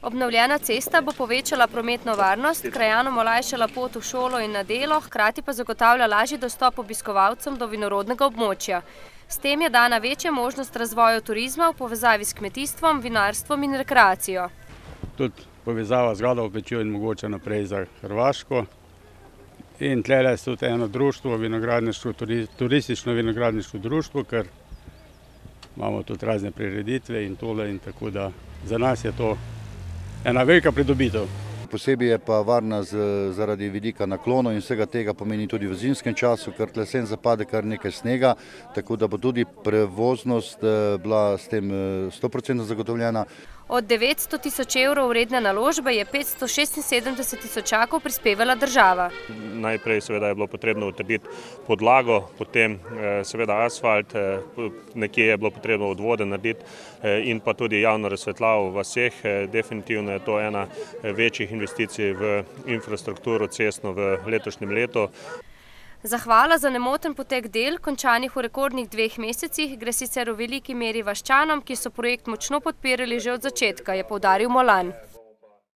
Obnovljena cesta bo povečala prometno varnost, krajanom olajšala pot v šolo in na delo, hkrati pa zagotavlja lažji dostop obiskovalcem do vinorodnega območja. S tem je dana večja možnost razvoja turizma v povezavi s kmetijstvom, vinarstvom in rekreacijo. Tudi povezava z Gadovo pečjo in mogoče naprej za Hrvaško. In tlele je tudi eno društvo, turistično vinogradniško društvo, ker imamo tudi razne prireditve in tole, in tako da za nas je to ena velika pridobitev. Posebej je pa varna zaradi vidika naklonov in vsega tega pomeni tudi v zimskem času, ker tlesen zapade kar nekaj snega, tako da bo tudi prevoznost bila s tem 100% zagotovljena. Od 900 tisoč evrov vredne naložbe je 576 tisočakov prispevala država. Najprej seveda je bilo potrebno utrditi podlago, potem seveda asfalt, nekje je bilo potrebno odvode narediti in pa tudi javno razsvetljavo v vaseh. Definitivno je to ena večjih investicij v infrastrukturo cestno v letošnjem letu. Zahvala za nemoten potek del, končanih v rekordnih 2 mesecih, gre sicer v veliki meri Vaščanom, ki so projekt močno podpirali že od začetka, je poudaril Molan.